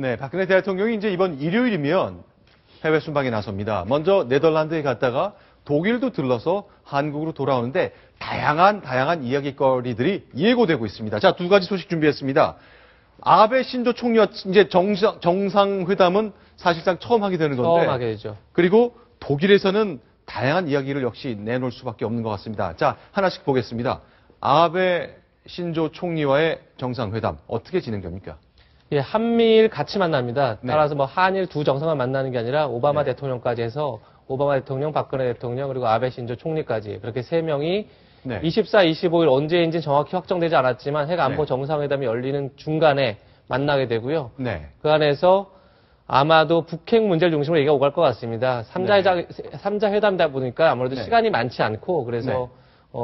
네, 박근혜 대통령이 이제 이번 일요일이면 해외 순방에 나섭니다. 먼저 네덜란드에 갔다가 독일도 들러서 한국으로 돌아오는데 다양한 이야기거리들이 예고되고 있습니다. 자, 두 가지 소식 준비했습니다. 아베 신조 총리와 이제 정상회담은 사실상 처음 하게 되는 건데. 처음 하게 되죠. 그리고 독일에서는 다양한 이야기를 역시 내놓을 수밖에 없는 것 같습니다. 자, 하나씩 보겠습니다. 아베 신조 총리와의 정상회담 어떻게 진행됩니까? 예, 한미일 같이 만납니다. 네. 따라서 뭐 한일 두 정상만 만나는 게 아니라 오바마 네. 대통령까지 해서 오바마 대통령, 박근혜 대통령, 그리고 아베 신조 총리까지 그렇게 세 명이 네. 24, 25일 언제인지 정확히 확정되지 않았지만 핵 안보 네. 정상회담이 열리는 중간에 만나게 되고요. 네. 그 안에서 아마도 북핵 문제를 중심으로 얘기가 오갈 것 같습니다. 3자 회담이다 보니까 아무래도 네. 시간이 많지 않고 그래서 네.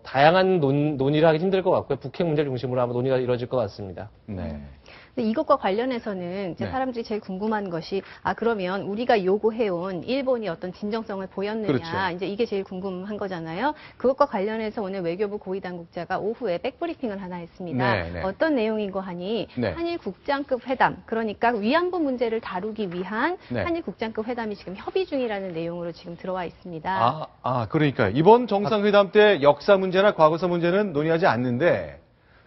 다양한 논의를 하기 힘들 것 같고요. 북핵 문제를 중심으로 아마 논의가 이루어질 것 같습니다. 네. 근데 이것과 관련해서는 이제 네. 사람들이 제일 궁금한 것이 그러면 우리가 요구해온 일본이 어떤 진정성을 보였느냐 그렇죠. 이제 이게 제일 궁금한 거잖아요. 그것과 관련해서 오늘 외교부 고위당국자가 오후에 백브리핑을 하나 했습니다. 네, 네. 어떤 내용인고 하니 네. 한일 국장급 회담 그러니까 위안부 문제를 다루기 위한 네. 한일 국장급 회담이 지금 협의 중이라는 내용으로 지금 들어와 있습니다. 그러니까 이번 정상회담 때 역사 문제나 과거사 문제는 논의하지 않는데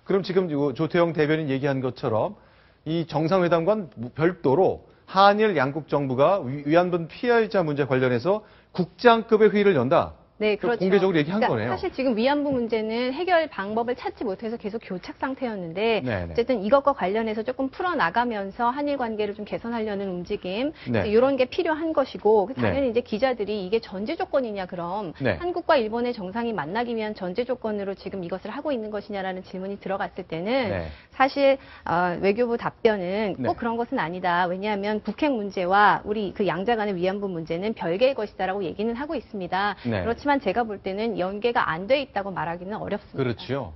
그럼 지금 조태영 대변인 얘기한 것처럼 이 정상회담과 별도로 한일 양국 정부가 위안부 피해자 문제 관련해서 국장급의 회의를 연다. 네, 그렇죠. 공개적으로 얘기한 거네요. 사실 지금 위안부 문제는 해결 방법을 찾지 못해서 계속 교착 상태였는데 네네. 어쨌든 이것과 관련해서 조금 풀어나가면서 한일 관계를 좀 개선하려는 움직임 네. 이런 게 필요한 것이고 당연히 네. 이제 기자들이 이게 전제 조건이냐 그럼 네. 한국과 일본의 정상이 만나기 위한 전제 조건으로 지금 이것을 하고 있는 것이냐라는 질문이 들어갔을 때는 네. 사실 외교부 답변은 꼭 네. 그런 것은 아니다. 왜냐하면 북핵 문제와 우리 그 양자 간의 위안부 문제는 별개의 것이다라고 얘기는 하고 있습니다. 네. 그렇지만 제가 볼 때는 연계가 안 돼 있다고 말하기는 어렵습니다. 그렇죠.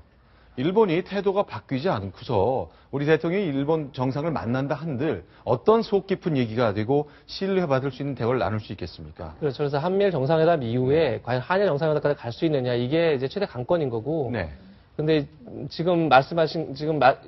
일본이 태도가 바뀌지 않고서 우리 대통령이 일본 정상을 만난다 한들 어떤 속 깊은 얘기가 되고 신뢰받을 수 있는 대화를 나눌 수 있겠습니까? 그렇죠. 그래서 한미일 정상회담 이후에 과연 한일 정상회담까지 갈 수 있느냐 이게 이제 최대 관건인 거고. 네. 근데 지금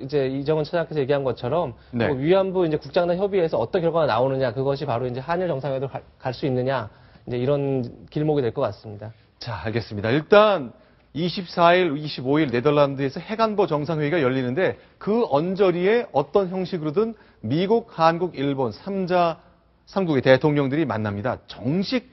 이제 이정은 차장께서 얘기한 것처럼 네. 뭐 위안부 이제 국장단 협의에서 어떤 결과가 나오느냐 그것이 바로 이제 한일 정상회담 갈 수 있느냐 이제 이런 길목이 될 것 같습니다. 자, 알겠습니다. 일단 24일, 25일 네덜란드에서 핵안보 정상회의가 열리는데 그 언저리에 어떤 형식으로든 미국, 한국, 일본 3국의 대통령들이 만납니다. 정식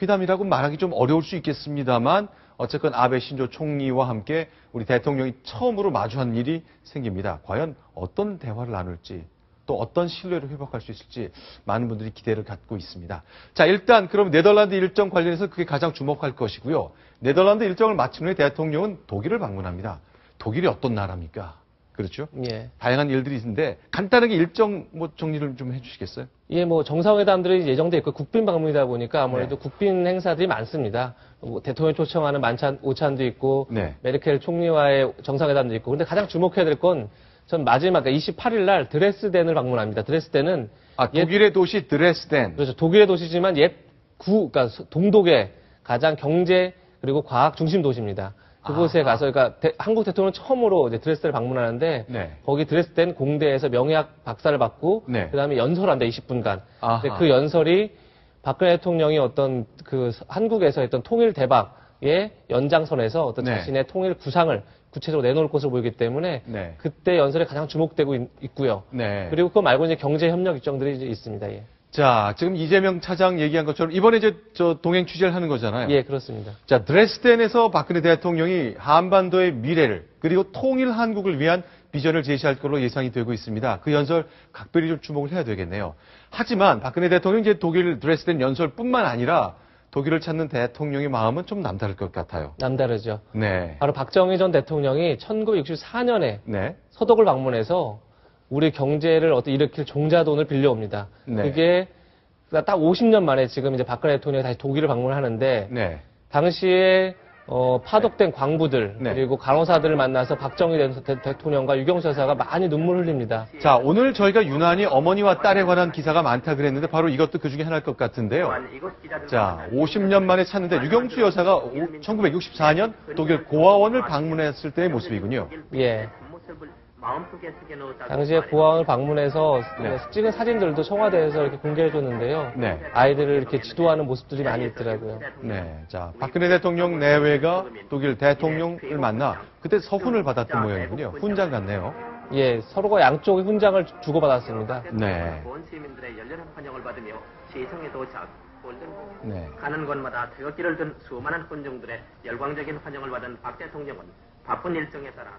회담이라고 말하기 좀 어려울 수 있겠습니다만 어쨌건 아베 신조 총리와 함께 우리 대통령이 처음으로 마주한 일이 생깁니다. 과연 어떤 대화를 나눌지 또 어떤 신뢰를 회복할 수 있을지 많은 분들이 기대를 갖고 있습니다. 자, 일단 그럼 네덜란드 일정 관련해서 그게 가장 주목할 것이고요. 네덜란드 일정을 마친 후에 대통령은 독일을 방문합니다. 독일이 어떤 나라입니까? 그렇죠? 예. 다양한 일들이 있는데 간단하게 일정 정리를 좀 해주시겠어요? 예, 뭐 정상회담들이 예정돼 있고 국빈 방문이다 보니까 아무래도 네. 국빈 행사들이 많습니다. 뭐 대통령 초청하는 오찬도 있고 네. 메르켈 총리와의 정상회담도 있고. 근데 가장 주목해야 될 건 전 마지막 28일 날 드레스덴을 방문합니다. 드레스덴은 독일의 도시 드레스덴. 그렇죠. 독일의 도시지만 그러니까 동독의 가장 경제 그리고 과학 중심 도시입니다. 그곳에 가서 그러니까 한국 대통령은 처음으로 이제 드레스덴을 방문하는데 네. 거기 드레스덴 공대에서 명예학 박사를 받고 네. 그다음에 연설한다 20분간. 아하. 근데 그 연설이 박근혜 대통령이 어떤 그 한국에서 했던 통일 대박의 연장선에서 어떤 네. 자신의 통일 구상을 구체적으로 내놓을 것으로 보이기 때문에 네. 그때 연설에 가장 주목되고 있고요. 네. 그리고 그거 말고 이제 경제 협력 일정들이 이제 있습니다. 예. 자, 지금 이재명 차장 얘기한 것처럼 이번에 이제 동행 취재를 하는 거잖아요. 예, 그렇습니다. 자, 드레스덴에서 박근혜 대통령이 한반도의 미래를 그리고 통일 한국을 위한 비전을 제시할 걸로 예상이 되고 있습니다. 그 연설 각별히 좀 주목을 해야 되겠네요. 하지만 박근혜 대통령이 이제 독일 드레스덴 연설뿐만 아니라 독일을 찾는 대통령의 마음은 좀 남다를 것 같아요. 남다르죠. 네. 바로 박정희 전 대통령이 1964년에 네. 서독을 방문해서 우리 경제를 일으킬 종자돈을 빌려옵니다. 네. 그게 딱 50년 만에 지금 이제 박근혜 대통령이 다시 독일을 방문하는데 네. 당시에 파독된 광부들 네. 그리고 간호사들을 만나서 박정희 대통령과 유경수 여사가 많이 눈물 흘립니다. 자, 오늘 저희가 유난히 어머니와 딸에 관한 기사가 많다 그랬는데 바로 이것도 그 중에 하나일 것 같은데요. 자, 50년 만에 찾는데 유경수 여사가 1964년 독일 고아원을 방문했을 때의 모습이군요. 예. 당시에 고아원을 방문해서 네. 찍은 사진들도 청와대에서 이렇게 공개해 줬는데요. 네. 아이들을 이렇게 지도하는 모습들이 많이 있더라고요. 네. 자, 박근혜 대통령 내외가 독일 대통령을 만나 그때 서훈을 받았던 모양이군요. 훈장 같네요. 예, 서로가 양쪽의 훈장을 주고받았습니다. 네. 온 시민들의 열렬한 환영을 받으며 시청에 도착, 네. 가는 곳마다 태극기를 든 수많은 군중들의 열광적인 환영을 받은 박 대통령은 바쁜 일정에 따라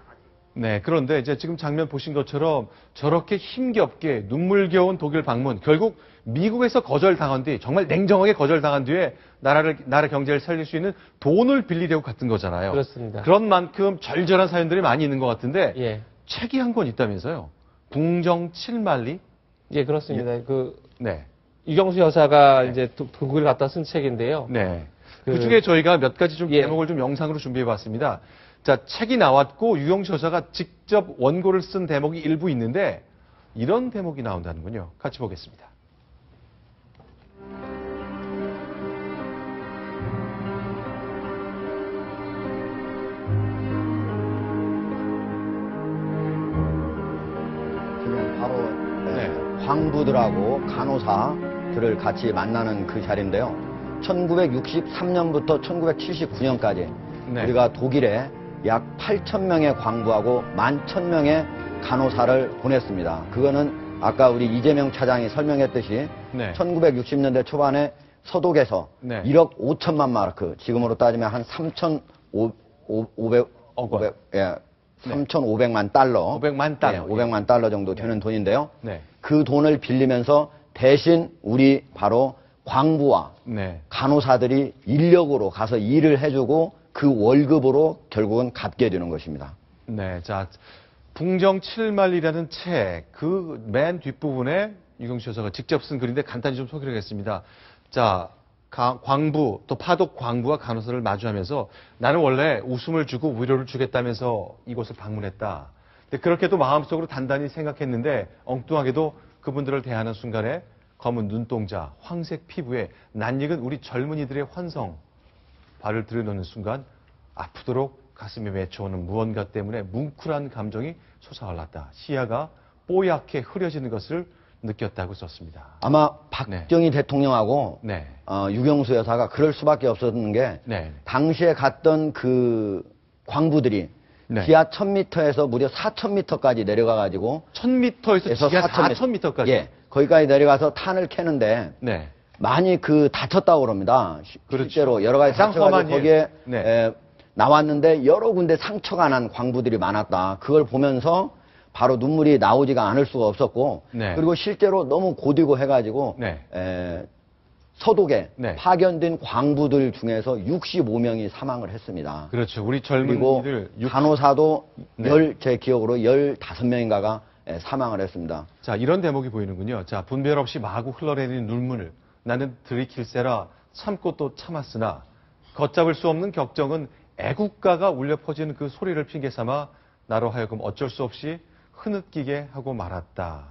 네, 그런데 이제 지금 장면 보신 것처럼 저렇게 힘겹게 눈물겨운 독일 방문, 결국 미국에서 거절당한 뒤, 정말 냉정하게 거절당한 뒤에 나라 경제를 살릴 수 있는 돈을 빌리려고 갔던 거잖아요. 그렇습니다. 그런 만큼 절절한 사연들이 많이 있는 것 같은데, 예. 책이 한 권 있다면서요? 궁정 7만리? 예, 그렇습니다. 네. 유경수 여사가 이제 독일 갔다 쓴 책인데요. 네. 그 중에 저희가 몇 가지 좀 예. 제목을 좀 영상으로 준비해 봤습니다. 자, 책이 나왔고 유경수 여사가 직접 원고를 쓴 대목이 일부 있는데 이런 대목이 나온다는군요. 같이 보겠습니다. 지금 바로 광부들하고 간호사들을 같이 만나는 그 자리인데요. 1963년부터 1979년까지 네. 우리가 독일에 약 8,000명의 광부하고 11,000명의 간호사를 보냈습니다. 그거는 아까 우리 이재명 차장이 설명했듯이 네. 1960년대 초반에 서독에서 네. 1억 5천만 마르크, 지금으로 따지면 한 3,500만 달러. 500만 달러. 예, 500만 달러 정도 되는 돈인데요. 네. 그 돈을 빌리면서 대신 우리 바로 광부와 네. 간호사들이 인력으로 가서 일을 해주고 그 월급으로 결국은 갚게 되는 것입니다. 네. 자, 궁정 7만리라는 책, 그 맨 뒷부분에 유경수 여사가 직접 쓴 글인데 간단히 좀 소개를 하겠습니다. 자, 광부, 또 파독 광부와 간호사를 마주하면서 나는 원래 웃음을 주고 위로를 주겠다면서 이곳을 방문했다. 근데 그렇게도 마음속으로 단단히 생각했는데 엉뚱하게도 그분들을 대하는 순간에 검은 눈동자, 황색 피부에 낯익은 우리 젊은이들의 환성, 발을 들여놓는 순간 아프도록 가슴에 맺혀오는 무언가 때문에 뭉클한 감정이 솟아올랐다. 시야가 뽀얗게 흐려지는 것을 느꼈다고 썼습니다. 아마 박정희 대통령하고 네. 유경수 여사가 그럴 수밖에 없었던 게 네. 당시에 갔던 그 광부들이 네. 지하 1000m에서 무려 4000m까지 내려가가지고 1000m에서 지하 4000m까지. 예, 거기까지 내려가서 탄을 캐는데 네. 많이 다쳤다고 그럽니다. 그렇죠. 실제로 여러 가지 가장 상처가 험한 거기에 일. 네. 나왔는데 여러 군데 상처가 난 광부들이 많았다. 그걸 보면서 바로 눈물이 나오지가 않을 수가 없었고 네. 그리고 실제로 너무 고되고 해가지고 네. 서독에 네. 파견된 광부들 중에서 65명이 사망을 했습니다. 그렇죠. 우리 그리고 젊은이들 간호사도 네. 제 기억으로 15명인가가 사망을 했습니다. 자, 이런 대목이 보이는군요. 자, 분별 없이 마구 흘러내리는 눈물을 나는 들이킬세라 참고 또 참았으나 걷잡을 수 없는 격정은 애국가가 울려 퍼지는 그 소리를 핑계 삼아 나로 하여금 어쩔 수 없이 흐느끼게 하고 말았다.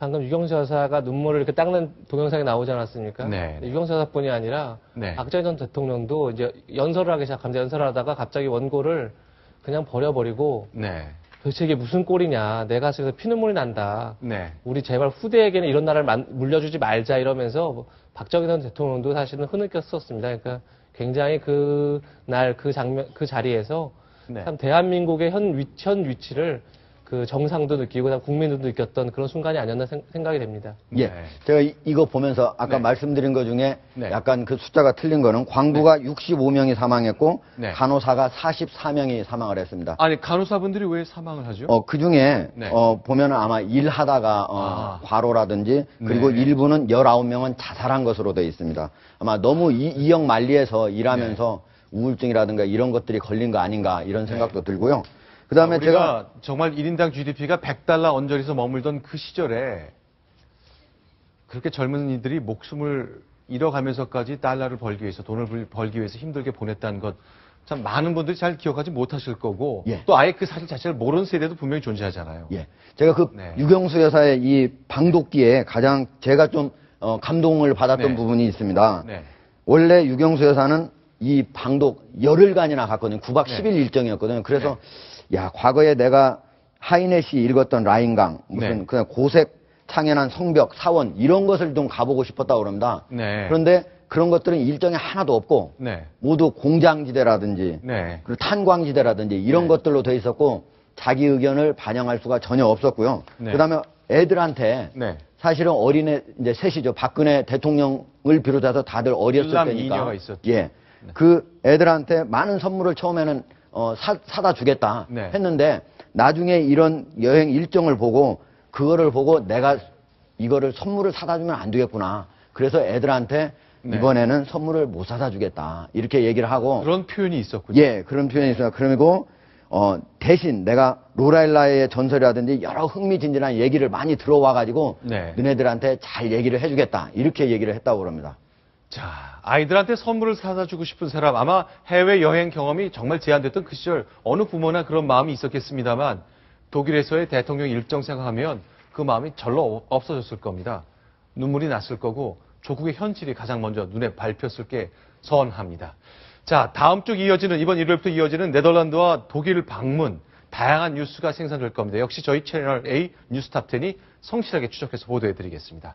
방금 유경수 여사가 눈물을 이렇게 닦는 동영상이 나오지 않았습니까? 네. 유경수 여사뿐이 아니라 네. 박정희 전 대통령도 이제 연설을 하기 시작합니다. 연설을 하다가 갑자기 원고를 그냥 버려버리고 네. 도대체 이게 무슨 꼴이냐. 내 가슴에서 피눈물이 난다. 네. 우리 제발 후대에게는 이런 나라를 물려주지 말자 이러면서 박정희 전 대통령도 사실은 흐느꼈었습니다. 그러니까 굉장히 그날 그 장면, 그 자리에서 네. 참 대한민국의 현 위치를 그 정상도 느끼고 국민도 느꼈던 그런 순간이 아니었나 생각이 됩니다. 예. 네. 제가 이거 보면서 아까 네. 말씀드린 것 중에 네. 약간 그 숫자가 틀린 거는 광부가 65명이 사망했고 네. 간호사가 44명이 사망을 했습니다. 아니, 간호사분들이 왜 사망을 하죠? 그 중에, 네. 보면은 아마 일하다가, 과로라든지, 그리고 네. 일부는 19명은 자살한 것으로 되어 있습니다. 아마 너무 이역 만리에서 일하면서 우울증이라든가 이런 것들이 걸린 거 아닌가 이런 생각도 들고요. 그 다음에 우리가 제가, 정말 1인당 GDP가 100달러 언저리에서 머물던 그 시절에 그렇게 젊은이들이 목숨을 잃어가면서까지 달러를 벌기 위해서 돈을 벌기 위해서 힘들게 보냈다는 것 참 많은 분들이 잘 기억하지 못하실 거고 예. 또 아예 그 사실 자체를 모르는 세대도 분명히 존재하잖아요. 예. 제가 네. 유경수 여사의 이 방독기에 가장 제가 좀, 감동을 받았던 네. 부분이 있습니다. 네. 원래 유경수 여사는 이 방독 열흘간이나 갔거든요. 9박 네. 10일 일정이었거든요. 그래서 야, 과거에 내가 하이넷이 읽었던 라인강, 무슨 네. 그냥 고색 창연한 성벽, 사원 이런 것을 좀 가보고 싶었다고 그럽니다. 네. 그런데 그런 것들은 일정에 하나도 없고 네. 모두 공장지대라든지 네. 그리고 탄광지대라든지 이런 네. 것들로 돼 있었고 자기 의견을 반영할 수가 전혀 없었고요. 네. 그다음에 애들한테 네. 사실은 어린애 이제 셋이죠. 박근혜 대통령을 비롯해서 다들 어렸을 일남 때니까. 이녀가 있었죠. 예. 그 애들한테 많은 선물을 처음에는 사다 주겠다 네. 했는데 나중에 이런 여행 일정을 보고 그거를 보고 내가 이거를 선물을 사다 주면 안 되겠구나. 그래서 애들한테 네. 이번에는 선물을 못 사다 주겠다. 이렇게 얘기를 하고 그런 표현이 있었군요. 예, 그런 표현이 있어요. 그리고 대신 내가 로라일라의 전설이라든지 여러 흥미진진한 얘기를 많이 들어와가지고 네. 너네들한테 잘 얘기를 해주겠다. 이렇게 얘기를 했다고 그럽니다. 자, 아이들한테 선물을 사다 주고 싶은 사람, 아마 해외 여행 경험이 정말 제한됐던 그 시절 어느 부모나 그런 마음이 있었겠습니다만 독일에서의 대통령 일정 생각하면 그 마음이 절로 없어졌을 겁니다. 눈물이 났을 거고 조국의 현실이 가장 먼저 눈에 밟혔을 게 선합니다. 자, 다음 주 이어지는, 이번 일요일부터 이어지는 네덜란드와 독일 방문, 다양한 뉴스가 생산될 겁니다. 역시 저희 채널 A 뉴스탑10이 성실하게 추적해서 보도해드리겠습니다.